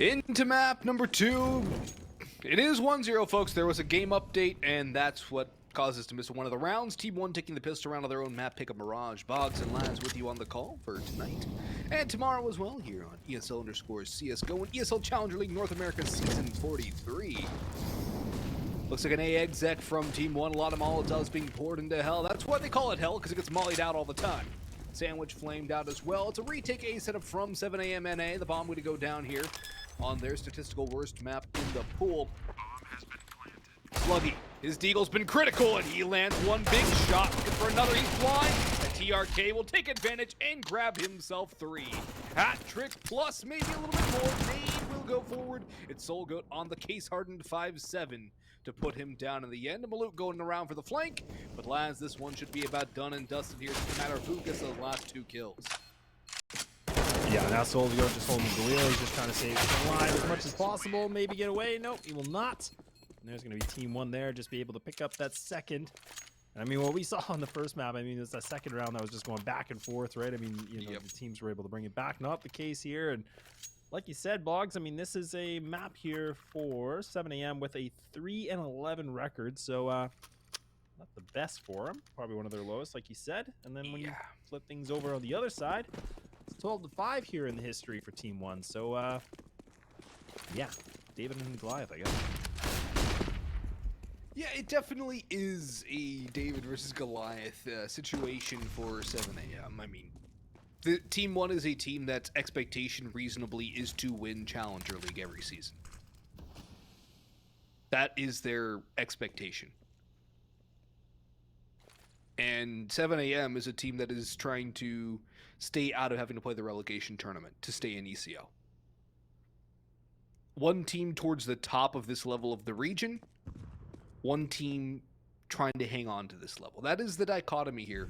Into map number 2. It is 1-0, folks. There was a game update, and that's what caused us to miss one of the rounds. TeamOne taking the pistol round of their own map pick up Mirage. Boggs and Laz with you on the call for tonight. And tomorrow as well here on ESL_CSGO and ESL Challenger League North America Season 43. Looks like an A exec from TeamOne. A lot of Molotovs being poured into hell. That's why they call it hell, because it gets mollied out all the time. Sandwich flamed out as well. It's a retake A setup from 7am NA. The bomb going to go down here on their statistical worst map in the pool. Sluggy, his deagle's been critical, and he lands one big shot. Looking for another, he's blind. And TRK will take advantage and grab himself 3. Hat trick plus maybe a little bit more. Nade will go forward. It's Soul Goat on the case-hardened 5-7 to put him down in the end. Maluk going around for the flank, but Laz, this one should be about done and dusted here. It's just a matter of who gets those last 2 kills. Yeah, now Soul Goat just holding Galil. He's just trying to save him alive as much as possible. Maybe get away. Nope, he will not. And there's going to be TeamOne there, just be able to pick up that second. And I mean, what we saw on the first map, I mean, it's that second round that was just going back and forth, right? I mean, you know, the teams were able to bring it back. Not the case here. And like you said, Boggs, I mean, this is a map here for 7am with a 3-11 record. So, not the best for them. Probably one of their lowest, like you said. And then when you flip things over on the other side, it's 12-5 here in the history for TeamOne. So, yeah, David and Goliath, I guess. Yeah, it definitely is a David versus Goliath situation for 7am. I mean, the TeamOne is a team that's expectation reasonably is to win Challenger League every season. That is their expectation. And 7am is a team that is trying to stay out of having to play the relegation tournament to stay in ECL. One team towards the top of this level of the region, one team trying to hang on to this level. That is the dichotomy here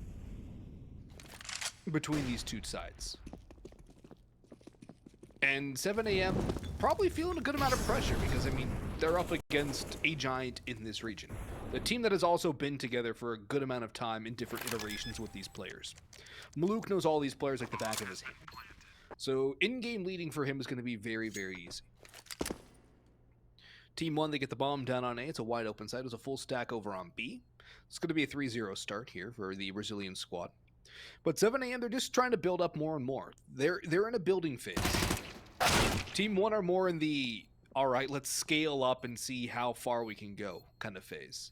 between these two sides. And 7am probably feeling a good amount of pressure because, I mean, they're up against a giant in this region. The team that has also been together for a good amount of time in different iterations with these players. Maluk knows all these players like the back of his hand. So in-game leading for him is going to be very, very easy. TeamOne, they get the bomb down on A. It's a wide open side. It's a full stack over on B. It's going to be a 3-0 start here for the Brazilian squad. But 7am, they're just trying to build up more and more. They're in a building phase. TeamOne are more in the, all right, let's scale up and see how far we can go kind of phase.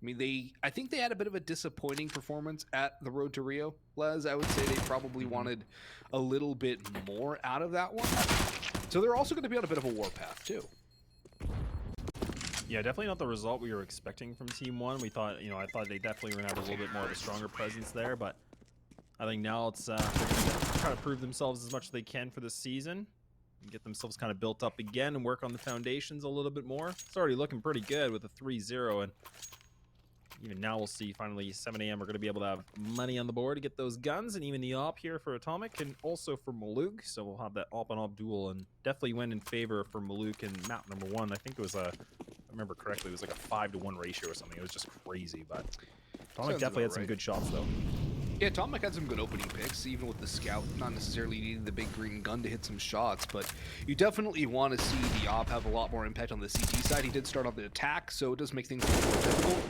I mean, I think they had a bit of a disappointing performance at the Road to Rio, Les. I would say they probably wanted a little bit more out of that one. So they're also going to be on a bit of a warpath, too. Yeah, definitely not the result we were expecting from TeamOne. We thought, you know, I thought they definitely were going to have a little bit more of a stronger presence there, but I think now it's they're going to try to prove themselves as much as they can for this season and get themselves kind of built up again and work on the foundations a little bit more. It's already looking pretty good with a 3-0, and even now we'll see finally 7am are going to be able to have money on the board to get those guns, and even the op here for AtomiK and also for Maluk. So we'll have that op and op duel, and definitely went in favor for Maluk in map number 1. I think it was a, if I remember correctly, it was like a 5-to-1 ratio or something. It was just crazy, but AtomiK definitely had some good shots though. Yeah, AtomiK had some good opening picks, even with the scout, not necessarily needing the big green gun to hit some shots, but you definitely want to see the op have a lot more impact on the CT side. He did start on the attack, so it does make things a little more difficult.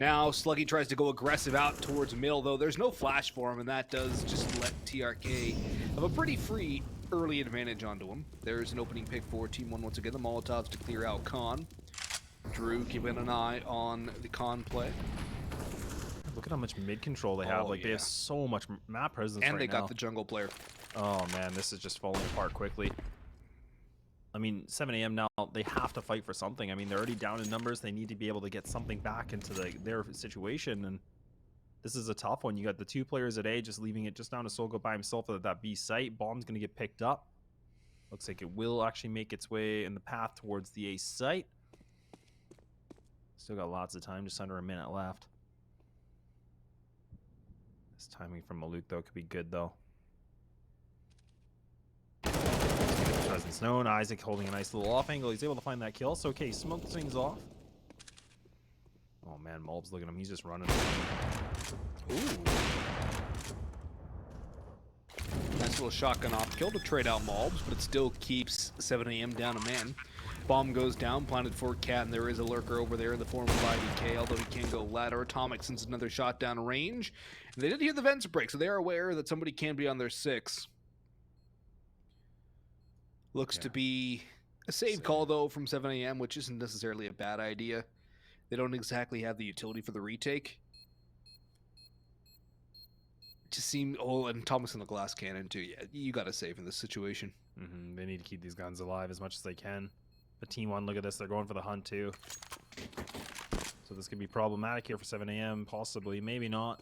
Now, Sluggy tries to go aggressive out towards middle, though there's no flash for him, and that does just let TRK have a pretty free early advantage onto him. There's an opening pick for TeamOne once again, the Molotovs to clear out Khan. Drew keeping an eye on the Khan play. Look at how much mid control they have. Like, they have so much map presence right now. And they got the jungle player. Oh, man, this is just falling apart quickly. I mean, 7am now, they have to fight for something. I mean, they're already down in numbers. They need to be able to get something back into their situation, and this is a tough one. You got the 2 players at A just leaving it just down to Soul Goat by himself at that B site. Bomb's going to get picked up. Looks like it will actually make its way in the path towards the A site. Still got lots of time, just under a minute left. This timing from Maluk, though, could be good, though. Presence known. Isaac holding a nice little off angle. He's able to find that kill. So, okay, smoke things off. Oh, man, Mulb's looking at him. He's just running. Ooh. Nice Little shotgun off kill to trade out Malbs, but it still keeps 7 AM down a man. Bomb goes down, planted for Cat, and there is a lurker over there in the form of IDK, although he can go ladder. AtomiK sends another shot down range. And they did hear the vents break, so they are aware that somebody can be on their 6. Looks to be a save call, though, from 7 AM, which isn't necessarily a bad idea. They don't exactly have the utility for the retake. It just seemed... Oh, and Thomas in the glass cannon, too. Yeah, you got to save in this situation. They need to keep these guns alive as much as they can. But TeamOne, look at this. They're going for the hunt, too. So this could be problematic here for 7 AM. Possibly. Maybe not.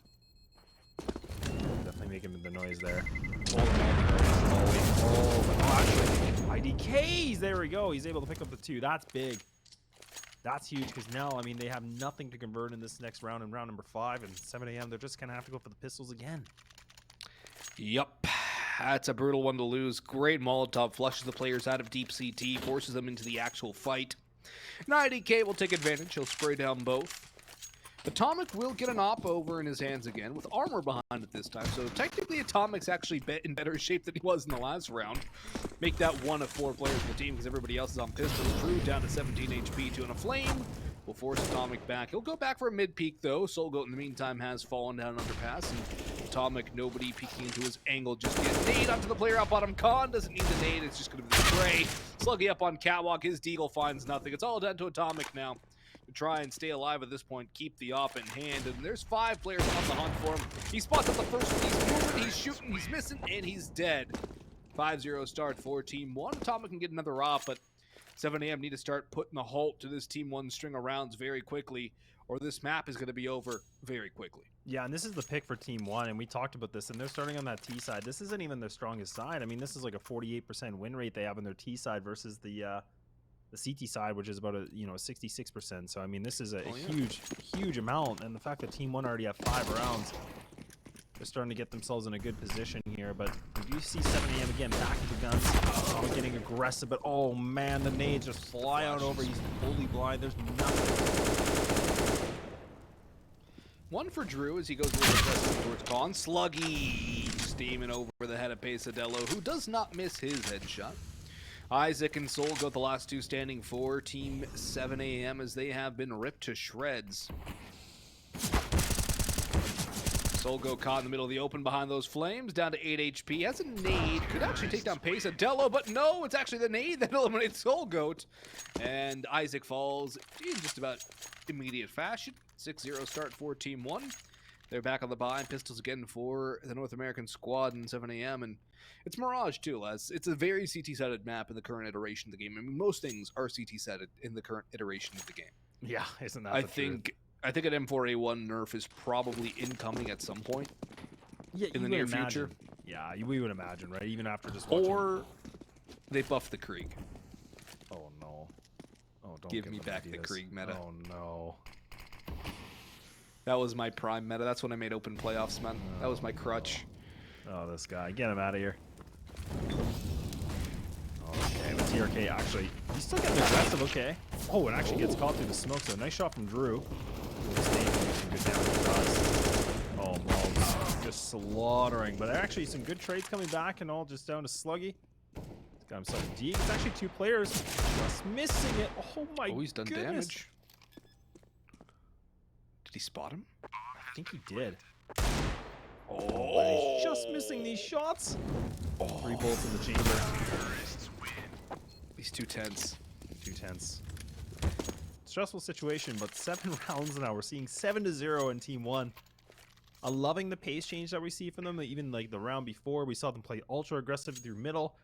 Definitely making the noise there. Oh, actually, IDKs! There we go. He's able to pick up the 2. That's big. That's huge because now, I mean, they have nothing to convert in this next round, in round number 5. And 7 AM, they're just going to have to go for the pistols again. Yup. That's a brutal one to lose. Great Molotov flushes the players out of deep CT, forces them into the actual fight. And IDK will take advantage. He'll spray down both. AtomiK will get an op over in his hands again with armor behind it this time. So technically AtomiK's actually in better shape than he was in the last round. Make that 1 of 4 players in the team because everybody else is on pistol. Drew down to 17 HP, 2 and a flame. Will force AtomiK back. He'll go back for a mid-peek, though. Soulgoat, in the meantime, has fallen down underpass. And AtomiK, nobody peeking into his angle just yet. Nade onto the player out bottom. Khan doesn't need the nade. It's just going to be the spray. Sluggy up on Catwalk. His deagle finds nothing. It's all down to AtomiK now to try and stay alive at this point. Keep the op in hand. And there's 5 players on the hunt for him. He spots up the first one. He's moving. He's shooting. He's missing. And he's dead. 5-0 start for TeamOne. AtomiK can get another op, but 7 AM need to start putting a halt to this TeamOne string of rounds very quickly, or this map is going to be over very quickly. Yeah, and this is the pick for TeamOne, and we talked about this, and they're starting on that T side. This isn't even their strongest side. I mean, this is like a 48% win rate they have on their T side versus the CT side, which is about a 66%. So I mean, this is a huge amount, and the fact that TeamOne already have 5 rounds, they're starting to get themselves in a good position here. But you see 7 AM again back to the guns. Oh, getting aggressive, but oh man, the nades just fly out over. He's fully blind. There's nothing. 1 for Drew as he goes a little aggressive towards Khan. Sluggy steaming over the head of Pesadello, who does not miss his headshot. Isaac and Soul got the last 2 standing for Team 7 AM as they have been ripped to shreds. Soulgo caught in the middle of the open behind those flames, down to 8 HP. Has a nade, could actually take down Pesadello, but no, it's actually the nade that eliminates Soulgoat. And Isaac falls in just about immediate fashion. 6-0 start for TeamOne. They're back on the buy, and pistols again for the North American squad in 7 AM. And it's Mirage too, Les. It's a very CT-sided map in the current iteration of the game. I mean, most things are CT-sided in the current iteration of the game. Yeah, isn't that I think an M4A1 nerf is probably incoming at some point in the near future. Yeah, we would imagine, right? Even after just watching. Or they buff the Krieg. Oh no. Oh, don't give me back the Krieg meta. Oh no. That was my prime meta. That's when I made open playoffs, man. That was my crutch. Oh, this guy. Get him out of here. Okay, but TRK actually, he's still getting aggressive, okay. Oh, it actually gets caught through the smoke, so nice shot from Drew. Some good damage. Oh, Malbs just slaughtering. But actually some good trades coming back and all just down to Sluggy. He's got himself a D. It's actually 2 players just missing it. Oh my goodness. He's done damage. Did he spot him? I think he did. Oh, but he's just missing these shots. 3 bolts in the chamber. He's 2 tenths. 2 tenths. Stressful situation, but 7 rounds now. We're seeing 7-0 in TeamOne. I'm loving the pace change that we see from them. Even like the round before, we saw them play ultra aggressive through middle.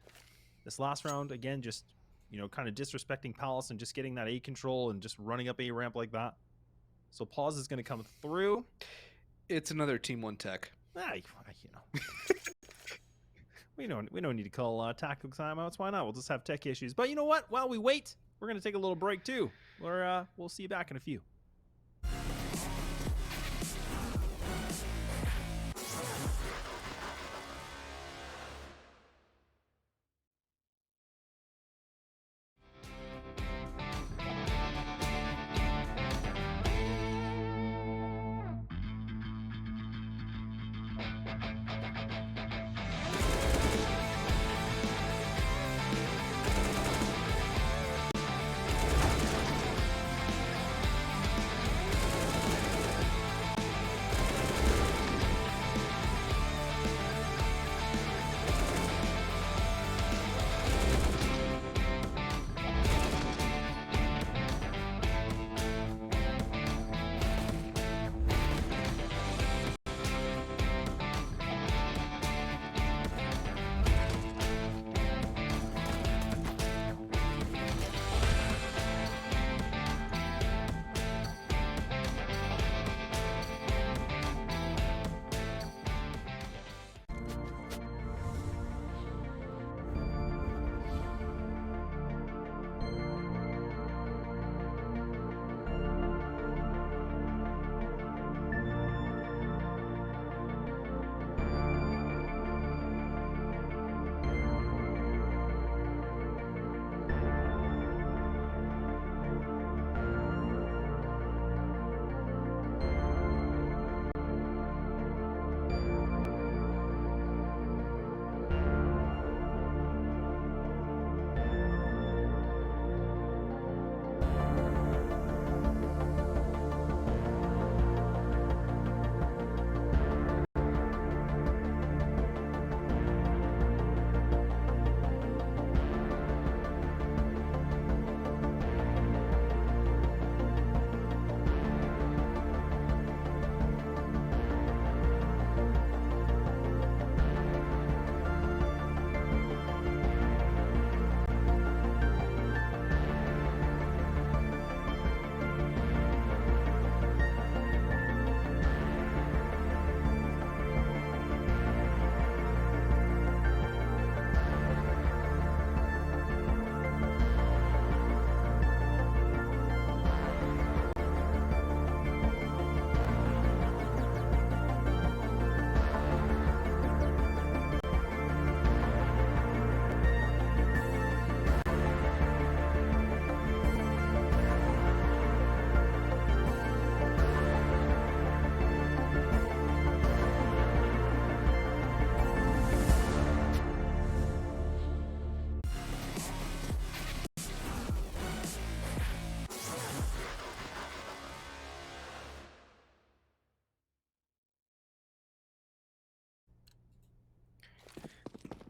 This last round, again, just kind of disrespecting Palace and just getting that A control and just running up A ramp like that. So pause is going to come through. It's another TeamOne tech. We don't need to call tactical timeouts. Why not? We'll just have tech issues. But you know what? While we wait, we're going to take a little break too. We'll see you back in a few.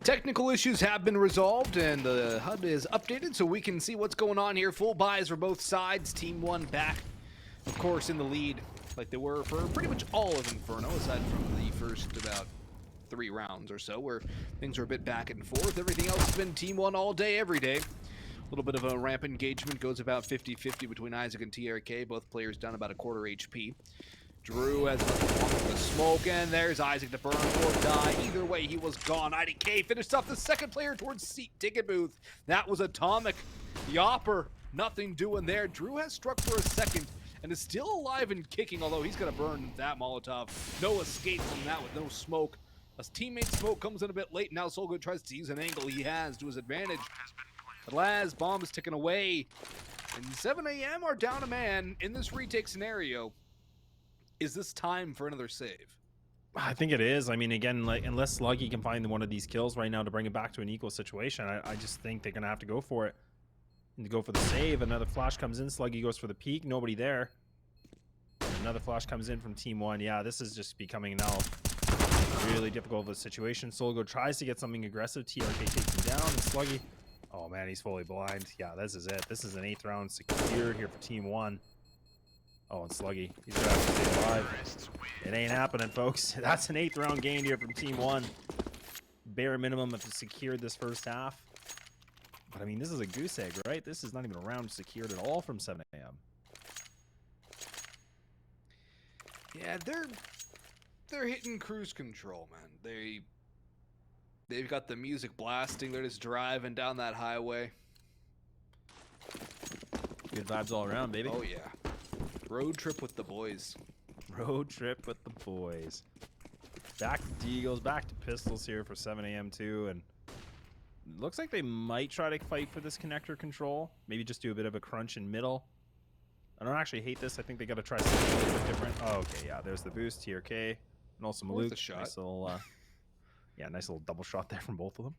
Technical issues have been resolved and the HUD is updated so we can see what's going on here. Full buys for both sides. TeamOne back, of course, in the lead like they were for pretty much all of Inferno, aside from the first about 3 rounds or so where things were a bit back and forth. Everything else has been TeamOne all day, every day. A little bit of a ramp engagement, goes about 50-50 between Isaac and TRK. Both players down about a quarter HP. Drew has the smoke, and there's Isaac to burn or die. Either way, he was gone. IDK finished off the second player towards seat ticket booth. That was AtomiK. The Opper, nothing doing there. Drew has struck for a second and is still alive and kicking, although he's going to burn that Molotov. No escape from that with no smoke. As teammate smoke comes in a bit late. Now Solgo tries to use an angle he has to his advantage. But Laz, bomb is ticking away. And 7 AM are down a man in this retake scenario. Is this time for another save? I think it is. I mean, again, like, unless Sluggy can find one of these kills right now to bring it back to an equal situation, I just think they're going to have to go for it. And to go for the save. Another flash comes in. Sluggy goes for the peek. Nobody there. Another flash comes in from TeamOne. Yeah, this is just becoming now really difficult of a situation. Solgo tries to get something aggressive. TRK takes him down. And Sluggy, oh man, he's fully blind. Yeah, this is it. This is an 8th round secured here for TeamOne. Oh, and Sluggy, he's gonna have to stay alive. It ain't happening, folks. That's an 8th round gain here from TeamOne. Bare minimum if it's secured this first half. But I mean, this is a goose egg, right? This is not even a round secured at all from 7 AM. Yeah, they're hitting cruise control, man. They've got the music blasting. They're just driving down that highway. Good vibes all around, baby. Oh yeah. Road trip with the boys. Road trip with the boys. Back to Deagles, back to pistols here for 7 AM too, and looks like they might try to fight for this connector control. Maybe just do a bit of a crunch in middle. I don't actually hate this. I think they got to try something a little bit different. Oh, okay, yeah. There's the boost, TRK, and also Maluk. The shot. Nice little, yeah, nice little double shot there from both of them.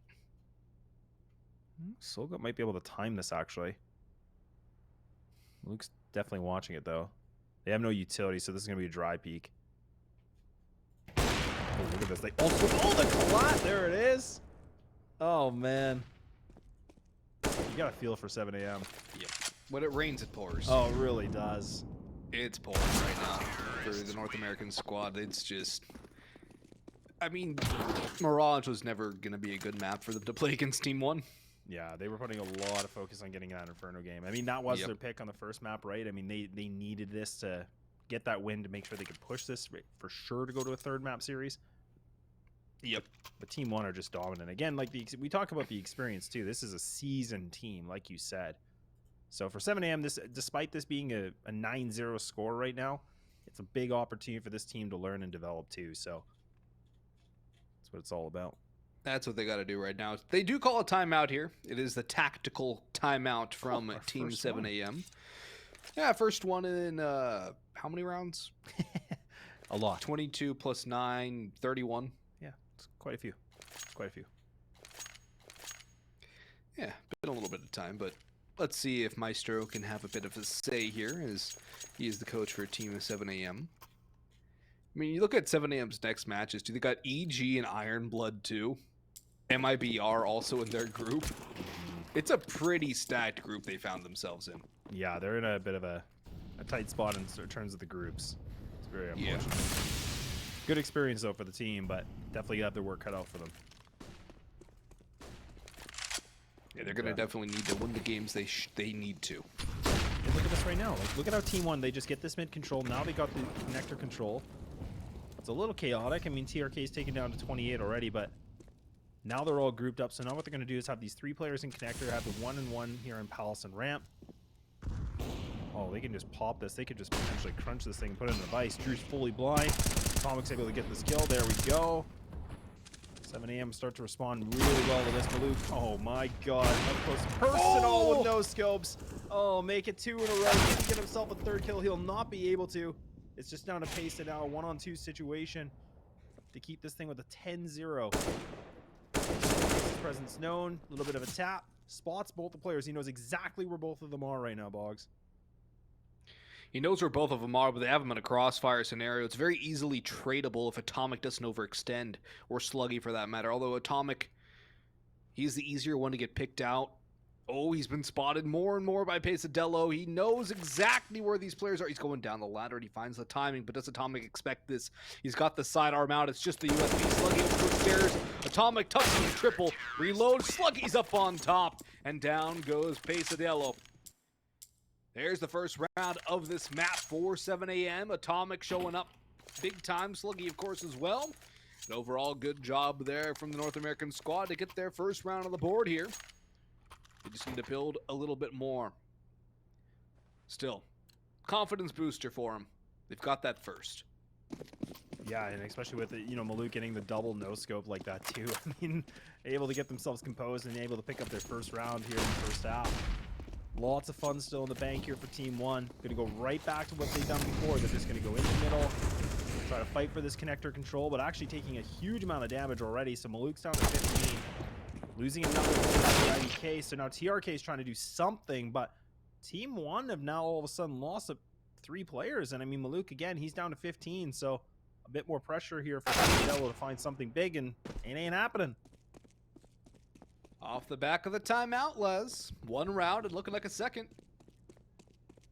Solgo might be able to time this actually. Maluk's definitely watching it though. They have no utility, so this is gonna be a dry peek. Oh, look at this! They also, oh, the collat! There it is. Oh man, you gotta feel for 7 AM. Yep. When it rains, it pours. Oh, it really does. It's pouring right now for the North American squad. It's just, I mean, Mirage was never gonna be a good map for them to play against TeamOne. Yeah, they were putting a lot of focus on getting that Inferno game. I mean, that was their pick on the first map, right? I mean, they needed this to get that win to make sure they could push this for sure to go to a 3rd map series. Yep. But TeamOne are just dominant. Again, like we talk about the experience too. This is a seasoned team, like you said. So for 7 AM, despite this being a 9-0 score right now, it's a big opportunity for this team to learn and develop too. So that's what it's all about. That's what they got to do right now. They do call a timeout here. It is the tactical timeout from Team 7 AM. Yeah, first one in how many rounds? A lot. 22 plus 9, 31. Yeah, it's quite a few. Quite a few. Yeah, been a little bit of time, but let's see if Maestro can have a bit of a say here, as he is the coach for Team 7 AM. I mean, you look at 7 AM's next matches, they got EG and Ironblood too. MIBR also in their group. It's a pretty stacked group they found themselves in. Yeah, they're in a bit of a tight spot in terms of the groups. It's very unfortunate. Yeah. Good experience though for the team, but definitely have their work cut out for them. Yeah, they're gonna definitely need to win the games they need to. And look at this right now. Like, look at how TeamOne, they just get this mid control. Now they got the connector control. It's a little chaotic. I mean, TRK's taken down to 28 already, but now they're all grouped up. So now what they're going to do is have these 3 players in connector, have the 1-and-1 here in Palace and Ramp. Oh, they can just pop this. They could just potentially crunch this thing, put it in the vice. Drew's fully blind. AtomiK's able to get this kill. There we go. 7 AM start to respond really well to this. Maluk, oh my god. Up close personal with no scopes. Oh, make it 2 in a row. Can he get himself a 3rd kill? He'll not be able to. It's just down to pace it now. A 1-on-2 situation to keep this thing with a 10-0. Presence known. A little bit of a tap. Spots both the players. He knows exactly where both of them are right now, Boggs. He knows where both of them are, but they have him in a crossfire scenario. It's very easily tradable if AtomiK doesn't overextend, or Sluggy for that matter. Although AtomiK He's the easier one to get picked out. Oh, he's been spotted more and more by Pesadelo. He knows exactly where these players are. He's going down the ladder and he finds the timing, but does AtomiK expect this? He's got the sidearm out. It's just the USB. Sluggy over the stairs. AtomiK touches the triple. Reload. Sluggy's up on top. And down goes Pesadelo. There's the first round of this map for 7 a.m. AtomiK showing up big time. Sluggy, of course, as well. An overall good job there from the North American squad to get their first round on the board here. They just need to build a little bit more. Still, confidence booster for them. They've got that first. Yeah, and especially with it, Maluk getting the double no scope like that too. I mean, able to get themselves composed and able to pick up their first round here in the first half. Lots of fun still in the bank here for TeamOne. Gonna go right back to what they've done before. They're just gonna go in the middle, try to fight for this connector control, but actually taking a huge amount of damage already. So Maluk's down to 15. Losing another IDK, so now TRK is trying to do something, but TeamOne have now all of a sudden lost 3 players, and I mean, Maluk, again, he's down to 15, so a bit more pressure here for Pesadelo to find something big, and it ain't happening. Off the back of the timeout, Les. 1 round and looking like a second.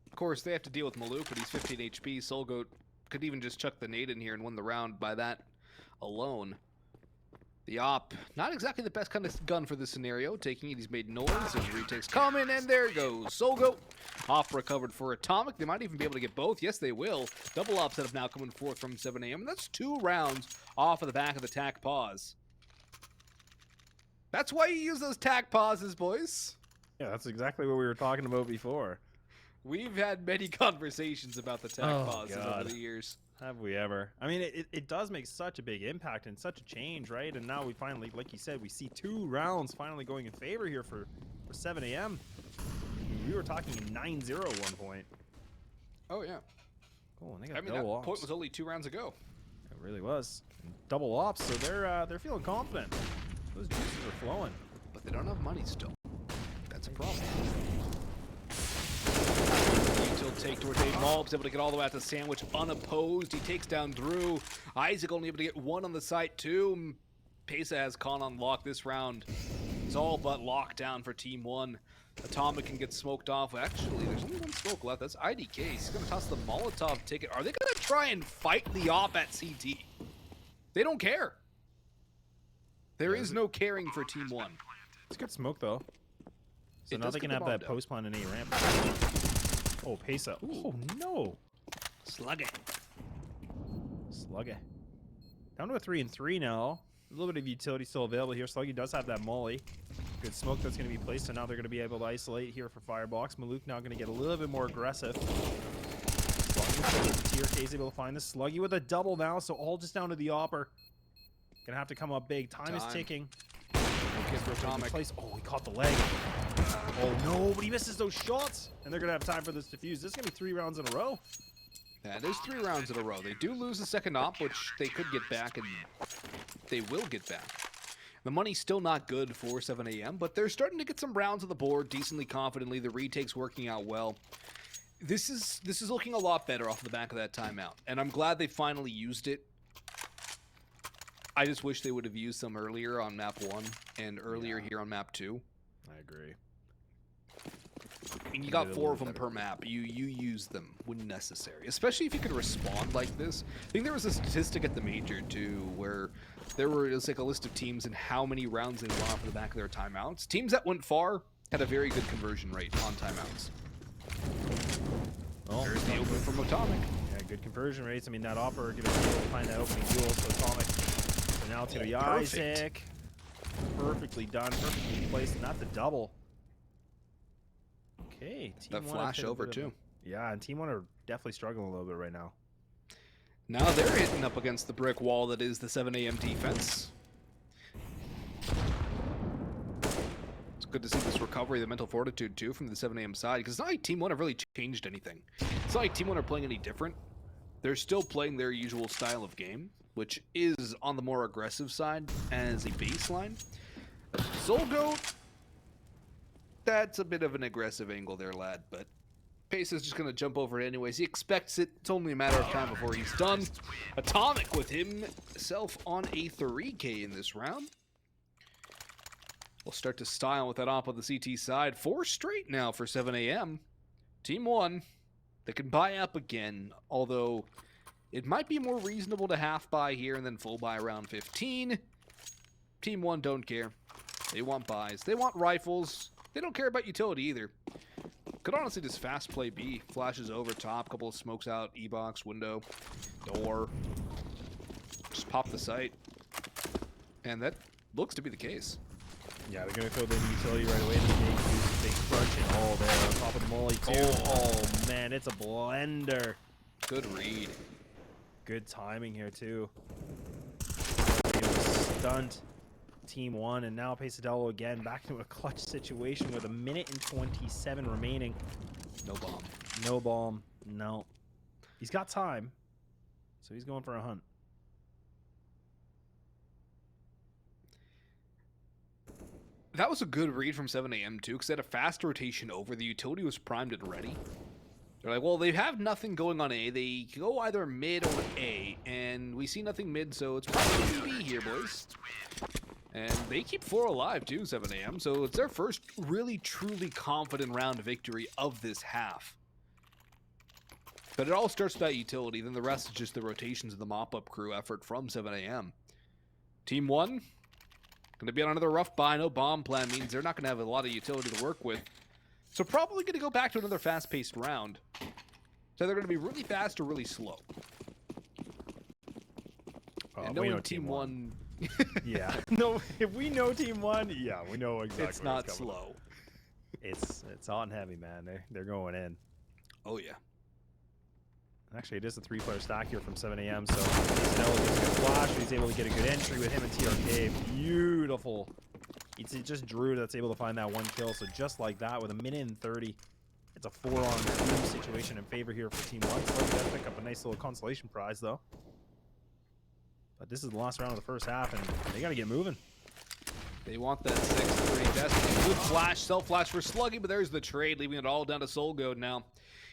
Of course, they have to deal with Maluk, but he's 15 HP. Soulgoat could even just chuck the nade in here and win the round by that alone. The op, not exactly the best kind of gun for this scenario. Taking it, he's made noise. There's retakes coming, and there goes Soulgoat. Op recovered for AtomiK. They might even be able to get both. Yes, they will. Double op setup now coming forth from 7 a.m. And that's 2 rounds off of the back of the tac pause. That's why you use those tac pauses, boys. Yeah, that's exactly what we were talking about before. We've had many conversations about the tac pauses over the years. Have we ever? I mean, it does make such a big impact and such a change, right? And now we finally, like you said, we see 2 rounds finally going in favor here for 7 a.m. We were talking 9-0 at one point. Oh, yeah. Cool, and they got I mean, double that ops. point was only 2 rounds ago. It really was. And double ops, so they're feeling confident. Those juices are flowing. But they don't have money still. That's a problem. Util take towards malbs, able to get all the way out to Sandwich unopposed. He takes down Drew. Isaac only able to get 1 on the site too. Pesa has Con on lock this round. It's all but locked down for TeamOne. AtomiK can get smoked off. Actually, there's only 1 smoke left. That's IDK. He's going to toss the Molotov ticket. Are they going to try and fight the op at CT? They don't care. There is no caring for TeamOne. It's good smoke, though. So now they can have that post plant and A ramp. Oh, Pesa. Oh, no. Slug it. Down to a 3-3 now. A little bit of utility still available here. Sluggy does have that molly. Good smoke that's going to be placed, so now they're going to be able to isolate here for Firebox. Maluk now going to get a little bit more aggressive. TRK is able to find the Sluggy with a double now, so all just down to the Opper. Gonna have to come up big. Time is ticking. AtomiK. Oh, he caught the leg. Oh no, but he misses those shots. And they're gonna have time for this defuse. This is gonna be 3 rounds in a row. That is 3 rounds in a row. They do lose the second op, which they could get back, and they will get back. The money's still not good for 7 a.m., but they're starting to get some rounds on the board decently confidently. The retake's working out well. This is looking a lot better off the back of that timeout, and I'm glad they finally used it. I just wish they would have used some earlier on map 1 and earlier here on map 2. I agree. I mean, you got 4 of them per map. You use them when necessary, especially if you could respond like this. I think there was a statistic at the major too, where it was like a list of teams and how many rounds they won off the back of their timeouts. Teams that went far had a very good conversion rate on timeouts. Well, there's the open from AtomiK. Yeah, good conversion rates. I mean, that Opper gonna be able to find that opening duel for AtomiK. So now it's gonna be Isaac. Perfectly done, perfectly placed, and that's a double. Okay, that flash over too. Yeah, and TeamOne are definitely struggling a little bit right now. Now they're hitting up against the brick wall that is the 7 a.m. defense. It's good to see this recovery, the mental fortitude too from the 7 a.m. side, because it's not like TeamOne have really changed anything. It's not like TeamOne are playing any different. They're still playing their usual style of game, which is on the more aggressive side as a baseline. Soulgoat, that's a bit of an aggressive angle there, lad, but Pace is just going to jump over it anyways. He expects it. It's only a matter of time before he's done. AtomiK with himself on a 3K in this round. We'll start to style with that op on the CT side. 4 straight now for 7 a.m. TeamOne, they can buy up again, although it might be more reasonable to half buy here and then full buy around 15. TeamOne don't care. They want buys. They want rifles. They don't care about utility either. Could honestly just fast play B. Flashes over top, couple of smokes out, E-box, window, door. Just pop the site. And that looks to be the case. Yeah, they're going to throw the utility right away. Big crunch and all there on top of the molly too. Oh man, it's a blender. Good read. Good timing here too. It was stunt TeamOne, and now Pesadelo again back to a clutch situation with 1:27 remaining. No bomb. No bomb. No. He's got time, so he's going for a hunt. That was a good read from 7 a.m. too, because they had a fast rotation over. The utility was primed and ready. They're like, well, they have nothing going on A. They go either mid or A, and we see nothing mid, so it's probably B here, boys. And they keep 4 alive too, 7 a.m. So it's their first really, truly confident round victory of this half. But it all starts with that utility. Then the rest is just the rotations of the mop-up crew effort from 7 a.m. TeamOne, going to be on another rough buy. No bomb plan means they're not going to have a lot of utility to work with. So probably going to go back to another fast-paced round. So they're going to be really fast or really slow. And knowing TeamOne... Yeah. No, if we know TeamOne, yeah, we know exactly. It's not slow. It's hot and heavy, man. They're going in. Oh yeah. Actually, it is a 3-player stack here from 7 a.m. So Snell gets a good flash. He's able to get a good entry with him and TRK. Beautiful. It's just Drew that's able to find that 1 kill. So just like that, with 1:30, it's a 4-on-2 situation in favor here for TeamOne. So they're gonna pick up a nice little consolation prize though. But this is the last round of the first half, and they got to get moving. They want that 6-3 Destiny. Good flash, self-flash for Sluggy, but there's the trade, leaving it all down to SolGoat now.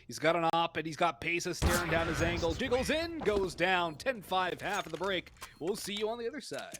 He's got an op, and he's got Pesa staring down his angle. Jiggles in, goes down. 10-5, half of the break. We'll see you on the other side.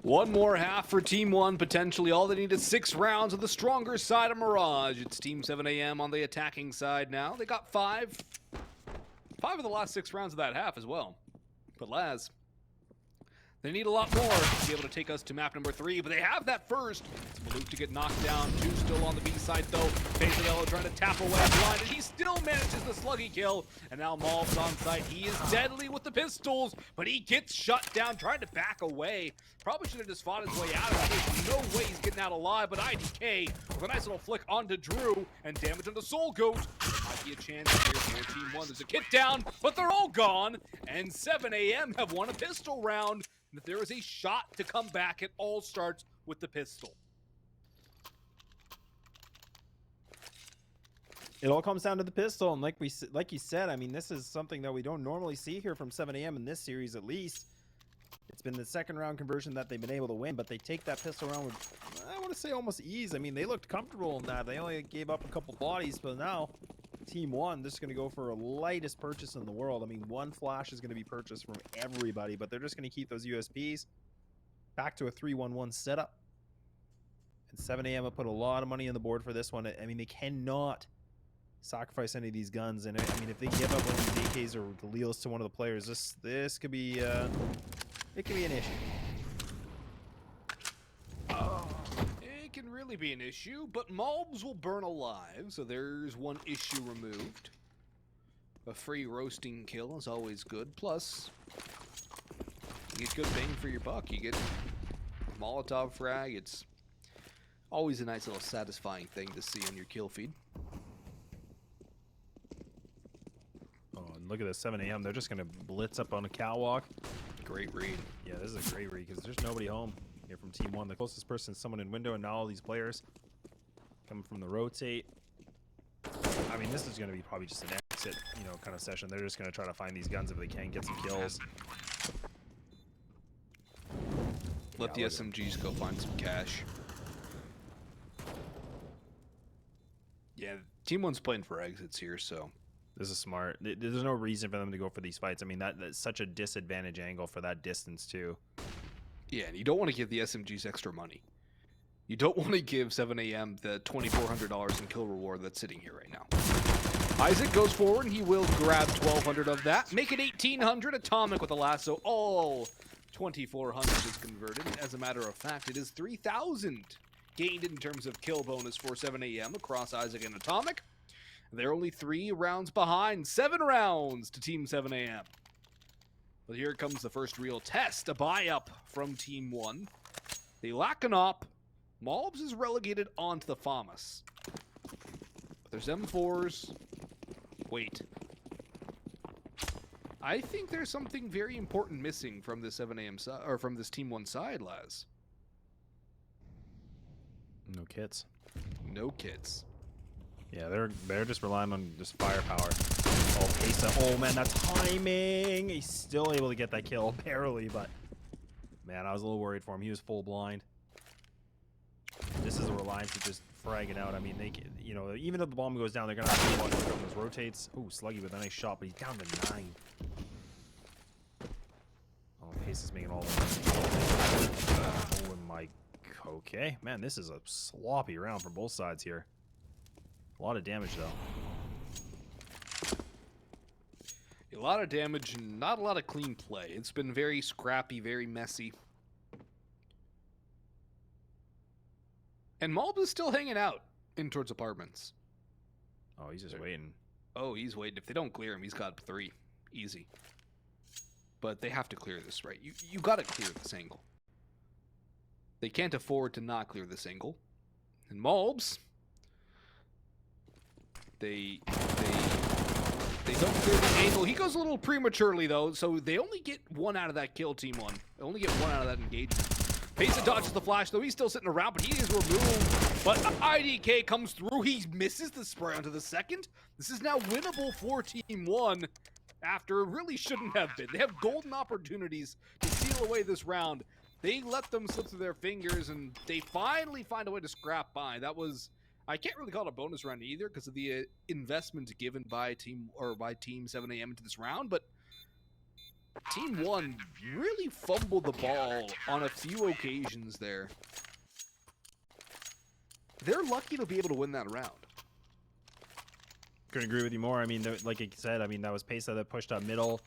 One more half for TeamOne, potentially. All they need is 6 rounds of the stronger side of Mirage. It's Team 7am on the attacking side now. They got 5 of the last 6 rounds of that half as well. But Laz, they need a lot more to be able to take us to map number 3, but they have that first. It's Maluk to get knocked down. 2 still on the B side though. Fazelello trying to tap away blind, and he still manages the sluggy kill. And now Malb's on site. He is deadly with the pistols, but he gets shut down, trying to back away. Probably should have just fought his way out of it. There's no way he's getting out alive, but IDK with a nice little flick onto Drew, and damage on the Soul Goat. There might be a chance here for Team1. There's a kit down, but they're all gone, and 7am have won a pistol round. If there is a shot to come back, it all starts with the pistol. It all comes down to the pistol, and like you said, I mean, this is something that we don't normally see here from 7am in this series, at least. It's been the second round conversion that they've been able to win, but they take that pistol round with, I want to say, almost ease. I mean, they looked comfortable in that. They only gave up a couple bodies, but now Team1, they're just going to go for the lightest purchase in the world. I mean, 1 flash is going to be purchased from everybody, but they're just going to keep those USPs back to a 3-1-1 setup. And 7am have put a lot of money on the board for this one. I mean, they cannot sacrifice any of these guns, and I mean, if they give up one of these AKs or the Leos to one of the players, this could be it could be an issue. It can really be an issue, but Malbs will burn alive, so there's one issue removed. A free roasting kill is always good. Plus, you get good bang for your buck. You get Molotov frag. It's always a nice little satisfying thing to see on your kill feed. Oh, and look at this, 7am. They're just going to blitz up on a catwalk. Great read. Yeah, this is a great read because there's nobody home here from Team1. The closest person is someone in window, and now all these players coming from the rotate. I mean, this is going to be probably just an exit, kind of session. They're just going to try to find these guns if they can, get some kills. Let the SMGs go find some cash. Yeah, Team1's playing for exits here, so this is smart. There's no reason for them to go for these fights. I mean, that's such a disadvantage angle for that distance, too. Yeah, and you don't want to give the SMGs extra money. You don't want to give 7am the $2,400 in kill reward that's sitting here right now. Isaac goes forward, and he will grab 1,200 of that. Make it 1,800. AtomiK with a lasso. All 2,400 is converted. As a matter of fact, it is 3,000 gained in terms of kill bonus for 7am across Isaac and AtomiK. They're only 3 rounds behind. 7 rounds to Team 7am. But here comes the first real test. A buy-up from Team1. They lack an op. Malbs is relegated onto the FAMAS. But there's M4s. Wait. I think there's something very important missing from the 7am side, or from this Team1 side, Laz. No kits. No kits. Yeah, they're just relying on just firepower. Oh, Pesa. Oh man, that timing! He's still able to get that kill, barely, but man, I was a little worried for him. He was full blind. This is a reliance to just fragging out. I mean, they can, even if the bomb goes down, they're gonna have to watch it those rotates. Ooh, Sluggy with a nice shot, but he's down to 9. Oh, Pesa's making all the oh my. Okay, man, this is a sloppy round from both sides here. A lot of damage, though. A lot of damage and not a lot of clean play. It's been very scrappy, very messy. And Malbs is still hanging out in towards apartments. Oh, he's just waiting. Oh, he's waiting. If they don't clear him, he's got 3. Easy. But they have to clear this, right? You got to clear this angle. They can't afford to not clear this angle. And Malbs, they don't clear the angle. He goes a little prematurely, though, so they only get 1 out of that kill, Team1. They only get 1 out of that engagement. Pesa dodges the flash, though. He's still sitting around, but he is removed. But IDK comes through. He misses the spray onto the second. This is now winnable for Team1 after it really shouldn't have been. They have golden opportunities to seal away this round. They let them slip through their fingers, and they finally find a way to scrap by. That was, I can't really call it a bonus round either because of the investment given by Team 7am into this round, but TeamOne really fumbled the ball on a few occasions there. They're lucky to be able to win that round. Couldn't agree with you more. I mean, like I said, I mean, that was Pesa that pushed up middle.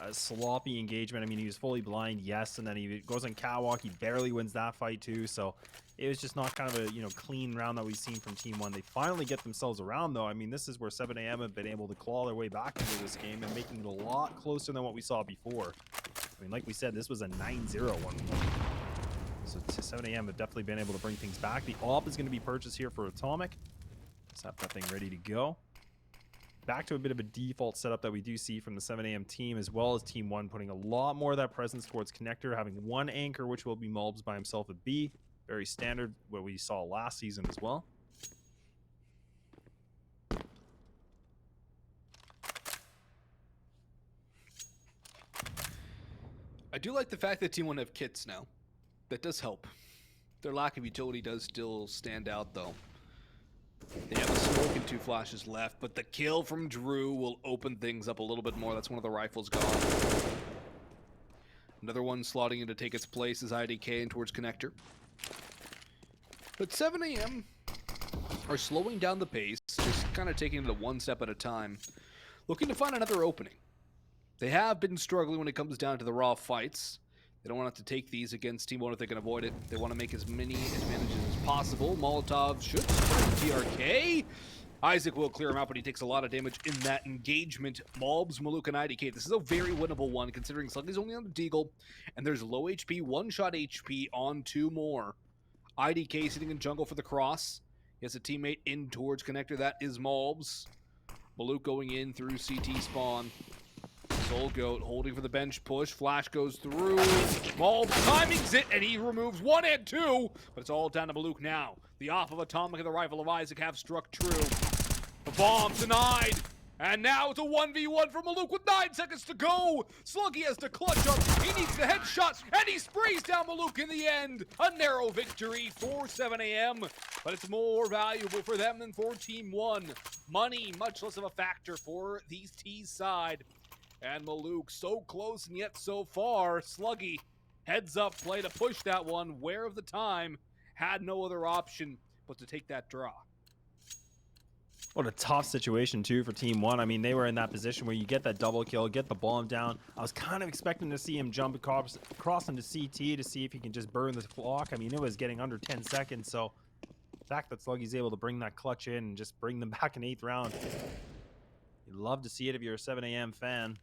A sloppy engagement. I mean, he was fully blind, yes, and then he goes on catwalk. He barely wins that fight too. So it was just not kind of a clean round that we've seen from TeamOne. They finally get themselves around though. I mean, this is where 7am have been able to claw their way back into this game and making it a lot closer than what we saw before. I mean, like we said, this was a 9-0 one. So 7am have definitely been able to bring things back. The AWP is going to be purchased here for AtomiK. Let's have that thing ready to go. Back to a bit of a default setup that we do see from the 7am team, as well as TeamOne putting a lot more of that presence towards connector, having one anchor, which will be malbs by himself at B. Very standard, what we saw last season as well. I do like the fact that TeamOne have kits now. That does help. Their lack of utility does still stand out, though. They have a smoke and 2 flashes left, but the kill from Drew will open things up a little bit more. That's one of the rifles gone. Another one slotting in to take its place is IDK and towards connector. But 7am are slowing down the pace, just kind of taking it one step at a time, looking to find another opening. They have been struggling when it comes down to the raw fights. They don't want to take these against TeamOne if they can avoid it. They want to make as many advantages as possible. Molotov should spray TRK. Isaac will clear him out, but he takes a lot of damage in that engagement. malbs, Maluk, and IDK. This is a very winnable one, considering Sluggy's only on the deagle, and there's low HP, one-shot HP on 2 more. IDK sitting in jungle for the cross. He has a teammate in towards connector. That is malbs. Maluk going in through CT spawn. Soul Goat holding for the bench push. Flash goes through. malbs timings it, and he removes 1 and 2. But it's all down to Maluk now. The off of AtomiK and the rifle of Isaac have struck true. The bomb denied. And now it's a 1v1 for Maluk with 9 seconds to go. Sluggy has to clutch up. He needs the headshot, and he sprays down Maluk in the end. A narrow victory for 7am, but it's more valuable for them than for TeamOne. Money, much less of a factor for these T's side. And Maluk so close and yet so far. Sluggy, heads up play to push that one. Where of the time, had no other option but to take that draw. What a tough situation, too, for TeamOne. I mean, they were in that position where you get that double kill, get the bomb down. I was kind of expecting to see him jump across into CT to see if he can just burn the clock. I mean, it was getting under 10 seconds, so the fact that Sluggy's able to bring that clutch in and just bring them back in 8th round, you'd love to see it if you're a 7am fan.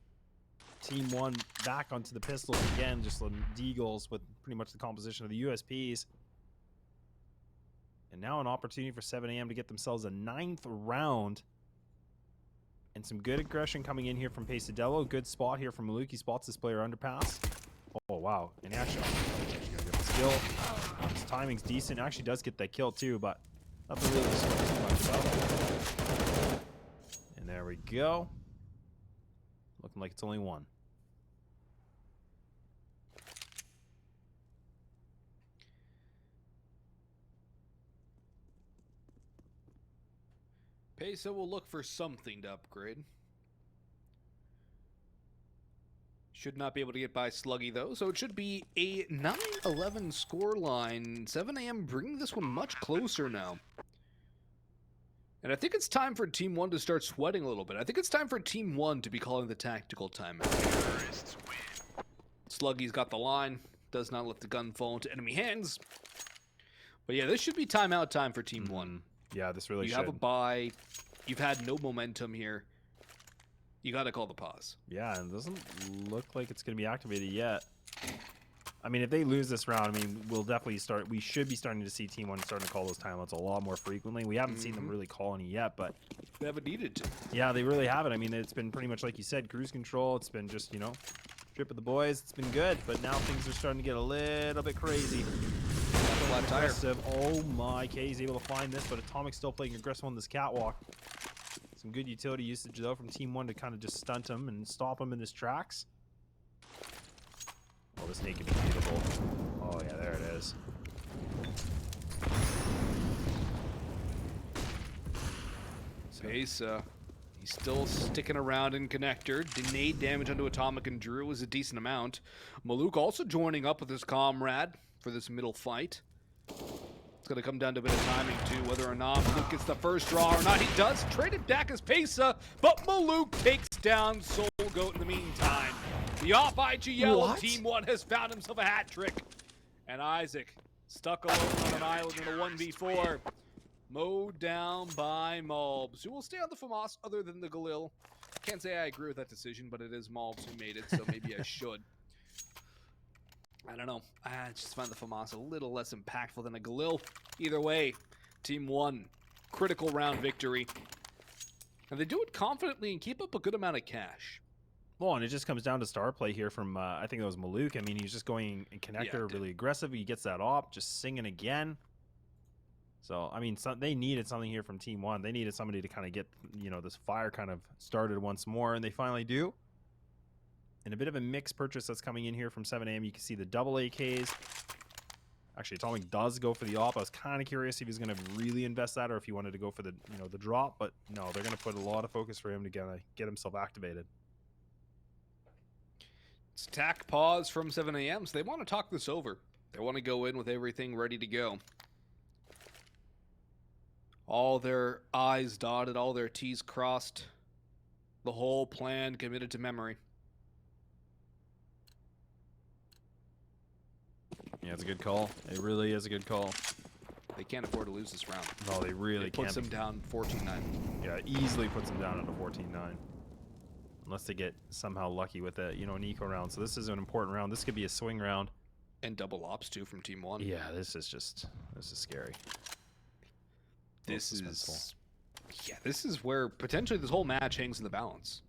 TeamOne back onto the pistols again, just some deagles with pretty much the composition of the USPs. And now an opportunity for 7am to get themselves a 9th round. And some good aggression coming in here from Pesadelo. Good spot here from Maluk. He spots this player underpass. Oh, wow. And actually got a good skill. His timing's decent. Actually does get that kill too, but nothing really to stress too much about. And there we go. Looking like it's only 1. Pesa will look for something to upgrade. Should not be able to get by Sluggy, though, so it should be a 9-11 scoreline. 7am bringing this one much closer now. And I think it's time for TeamOne to start sweating a little bit. I think it's time for TeamOne to be calling the tactical timeout. Sluggy's got the line. Does not let the gun fall into enemy hands. But yeah, this should be timeout time for TeamOne. Yeah, this really should. You have a bye. You've had no momentum here. You got to call the pause. Yeah, and it doesn't look like it's going to be activated yet. I mean, if they lose this round, I mean, we'll definitely start. We should be starting to see TeamOne starting to call those timeouts a lot more frequently. We haven't seen them really call any yet, but they haven't needed to. Yeah, they really haven't. I mean, it's been pretty much like you said, cruise control. It's been just, drip of the boys. It's been good, but now things are starting to get a little bit crazy. Aggressive. Oh my, K's able to find this, but AtomiK still playing aggressive on this catwalk. Some good utility usage though from TeamOne to kind of just stunt him and stop him in his tracks. Oh, this naked is beautiful. Oh yeah, there it is. Pesa, He's still sticking around in connector. Nade damage onto AtomiK and Drew is a decent amount. Maluk also joining up with his comrade for this middle fight. It's going to come down to a bit of timing, too, whether or not Maluk gets the first draw or not. He does. Traded back as Pesa, but Maluk takes down Soul Goat in the meantime. The off IGL of TeamOne has found himself a hat trick. And Isaac, stuck alone on an island in a 1v4. Mowed down by Malbs, who will stay on the FAMAS other than the Galil. Can't say I agree with that decision, but it is Malbs who made it, so maybe I should. I don't know. I just find the FAMAS a little less impactful than a Galil. Either way, TeamOne, critical round victory. And they do it confidently and keep up a good amount of cash. Well, and it just comes down to star play here from, I think it was Maluk. I mean, he's just going in connector, really aggressive. He gets that op, just singing again. So, I mean, they needed something here from TeamOne. They needed somebody to kind of get, you know, this fire kind of started once more, and they finally do. And a bit of a mixed purchase that's coming in here from 7am. You can see the double AKs. Actually, AtomiK does go for the op. I was kind of curious if he's going to really invest that or if he wanted to go for the, you know, the drop. But no, they're going to put a lot of focus for him to get himself activated. It's attack pause from 7am, so they want to talk this over. They want to go in with everything ready to go. All their I's dotted, all their T's crossed. The whole plan committed to memory. Yeah, it's a good call. It really is a good call. They can't afford to lose this round. No, they really can't. Puts them down 14-9. Yeah, easily puts them down at a 14-9. Unless they get somehow lucky with a, you know, an eco round. So this is an important round. This could be a swing round. And double ops too from TeamOne. Yeah, this is scary. This is where potentially this whole match hangs in the balance.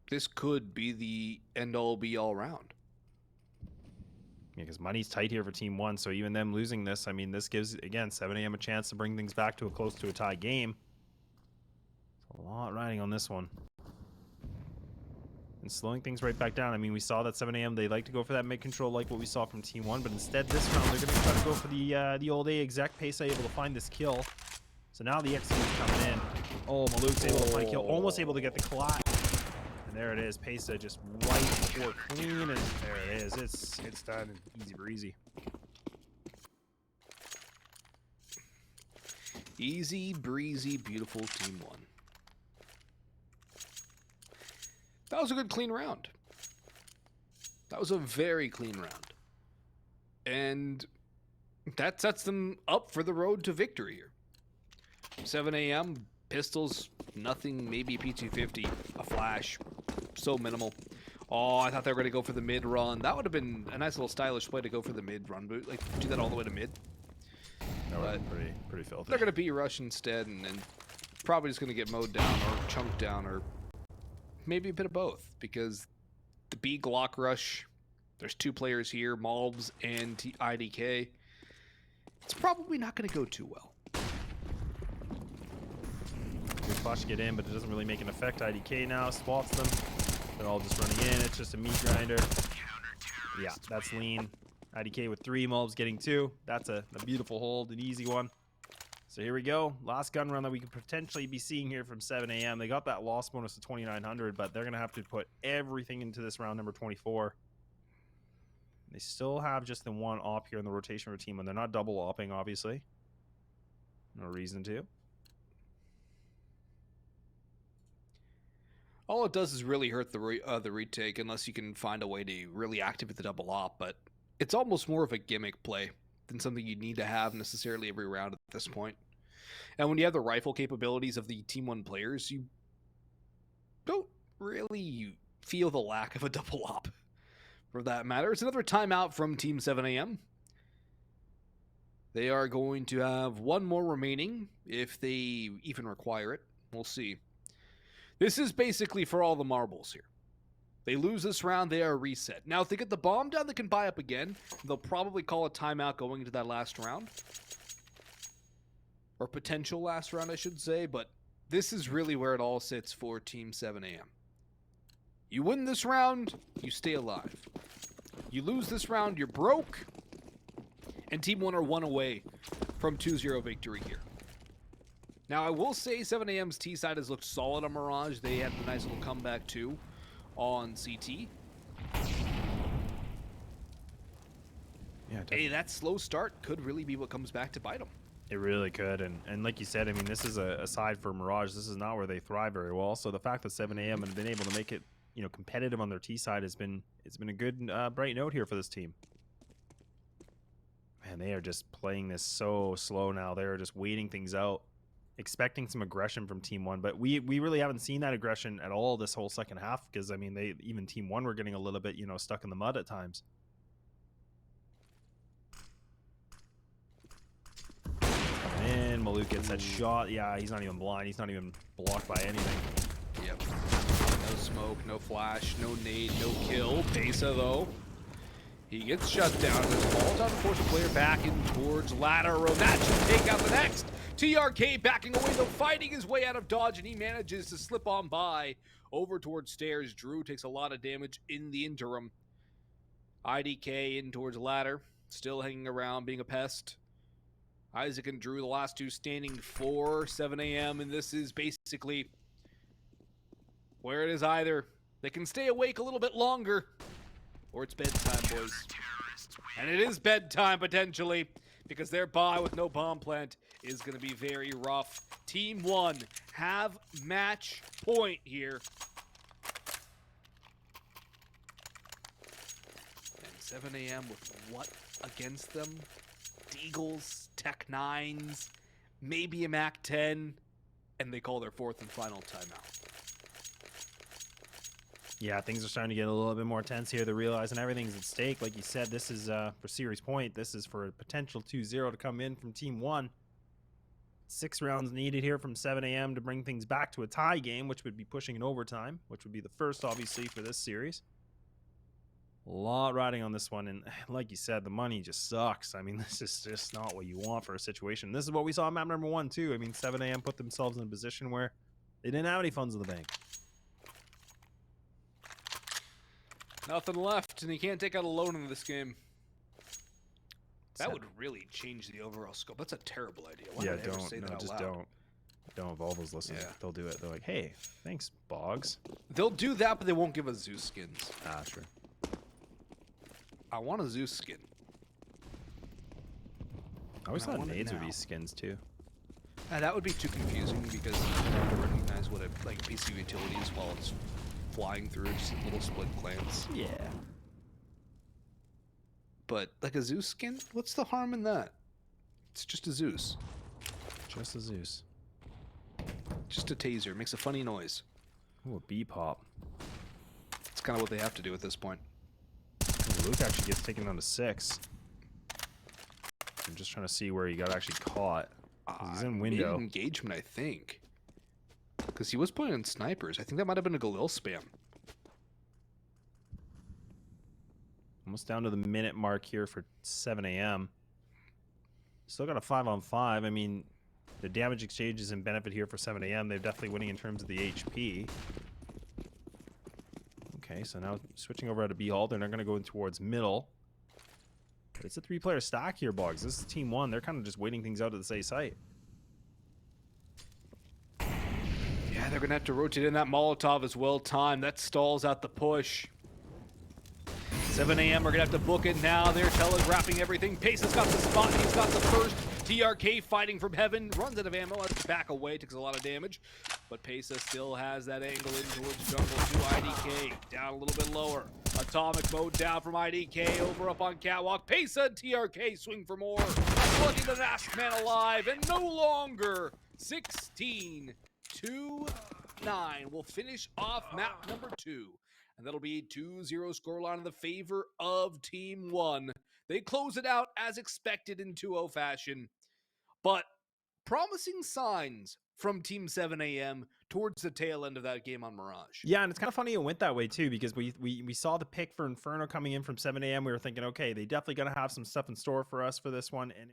This could be the end-all be-all round. Yeah, because money's tight here for TeamOne, so even them losing this, I mean, this gives, again, 7am a chance to bring things back to close to a tie game. There's a lot riding on this one. And slowing things right back down. I mean, we saw that 7am, they like to go for that mid-control like what we saw from TeamOne, but instead this round, they're going to try to go for the old A exec Pesa able to find this kill. So now the execute's coming in. Oh, Maluk's able to find kill, almost able to get the collide. And there it is, Pesa just right before clean, and there it is. It's done, easy breezy. Easy breezy, beautiful TeamOne. That was a good clean round. That was a very clean round. And that sets them up for the road to victory here. 7am, pistols, nothing, maybe a P250, a flash, so minimal. Oh, I thought they were going to go for the mid run. That would have been a nice little stylish play to go for the mid run, but like do that all the way to mid. That would be pretty filthy. They're going to be rush instead, and probably just going to get mowed down or chunked down, or maybe a bit of both, because the B Glock rush, there's two players here, Malbs and IDK. It's probably not going to go too well. Good flash to get in, but it doesn't really make an effect. IDK now spots them. They're all just running in. It's just a meat grinder. Yeah, that's lean. IDK with 3, Malbs getting 2. That's a beautiful hold, an easy one. So here we go. Last gun run that we could potentially be seeing here from 7am. They got that loss bonus of 2,900, but they're going to have to put everything into this round number 24. They still have just the one op here in the rotation for TeamOne. They're not double opping, obviously. No reason to. All it does is really hurt the retake unless you can find a way to really activate the double op, but it's almost more of a gimmick play than something you need to have necessarily every round at this point. And when you have the rifle capabilities of the TeamOne players, you don't really feel the lack of a double op, for that matter. It's another timeout from Team 7am. They are going to have one more remaining, if they even require it. We'll see. This is basically for all the marbles here. They lose this round, they are reset. Now, if they get the bomb down, they can buy up again. They'll probably call a timeout going into that last round. Or potential last round, I should say. But this is really where it all sits for Team 7am. You win this round, you stay alive. You lose this round, you're broke. And TeamOne are 1 away from 2-0 victory here. Now, I will say 7am's T side has looked solid on Mirage. They had a nice little comeback, too, on CT. Yeah, Hey, that slow start could really be what comes back to bite them. it really could, and like you said, I mean, this is a side for Mirage. This is not where they thrive very well. So the fact that 7am have been able to make it, you know, competitive on their T side has been a good bright note here for this team. Man, they are just playing this so slow now. They're just waiting things out, expecting some aggression from TeamOne, but we really haven't seen that aggression at all this whole second half, because I mean, even TeamOne were getting a little bit, you know, stuck in the mud at times. And Maluk gets that shot. Yeah, he's not even blind. He's not even blocked by anything. Yep. No smoke, no flash, no nade, no kill. Pesa, though, he gets shut down. There's a ball time to force a player back in towards ladder row. That should take out the next. TRK backing away, though, fighting his way out of dodge, and he manages to slip on by over towards stairs. Drew takes a lot of damage in the interim. IDK in towards ladder, still hanging around, being a pest. Isaac and Drew, the last two standing for 7am, and this is basically where it is either they can stay awake a little bit longer, or it's bedtime, boys. And it is bedtime, potentially, because their bye with no bomb plant is going to be very rough. TeamOne have match point here. And 7am with what against them? Deagles, Tech 9s, maybe a Mac 10, and they call their fourth and final timeout. Yeah, things are starting to get a little bit more tense here. They're realizing everything's at stake. Like you said, this is for series point. This is for a potential 2-0 to come in from TeamOne. 6 rounds needed here from 7am to bring things back to a tie game, which would be pushing an overtime, which would be the first, obviously, for this series. A lot riding on this one, and like you said, the money just sucks. I mean, this is just not what you want for a situation. This is what we saw in map number 1, too. I mean, 7am put themselves in a position where they didn't have any funds in the bank. Nothing left, and you can't take out a loan in this game. That would really change the overall scope. That's a terrible idea. Why Yeah, would I ever say that out just loud? don't. Volvo's listening. Yeah. They'll do it. They're like, hey, thanks, Boggs. They'll do that, but they won't give us Zeus skins. Ah, sure. I want a Zeus skin. I always thought want it nades would now. be skins, too. That would be too confusing because you have to recognize what a piece of utility is while it's flying through just a little split glance. Yeah. But like a Zeus skin, what's the harm in that? It's just a Zeus. Just a Zeus. Just a taser. Makes a funny noise. Ooh, a B-pop. It's kind of what they have to do at this point. Luke actually gets taken down to 6. I'm just trying to see where he got actually caught. He's in window. Engagement, I think. Because he was playing in snipers. I think that might have been a Galil spam. Almost down to the minute mark here for 7am. Still got a 5-on-5. I mean, the damage exchange is in benefit here for 7am. They're definitely winning in terms of the HP. Okay, so now switching over to B-Hall. They're not going to go in towards middle. But it's a 3-player stack here, Boggs. This is TeamOne. They're kind of just waiting things out at the safe site. Yeah, they're going to have to rotate in that Molotov as well timed. That stalls out the push. 7am are going to have to book it now. They're telegraphing everything. Pace's got the spot. He's got the first. TRK fighting from heaven. Runs out of ammo. Has to back away. Takes a lot of damage. But Pesa still has that angle in towards jungle to IDK. Down a little bit lower. AtomiK mode down from IDK. Over up on catwalk. Pesa and TRK swing for more. Plugging the last man alive. And no longer 16-9 will finish off map number 2. And that'll be a 2-0 scoreline in the favor of TeamOne. They close it out as expected in 2-0 fashion. But promising signs from Team 7am towards the tail end of that game on Mirage. Yeah, and it's kind of funny it went that way too, because we saw the pick for Inferno coming in from 7am. We were thinking, okay, they definitely gonna have some stuff in store for us for this one. And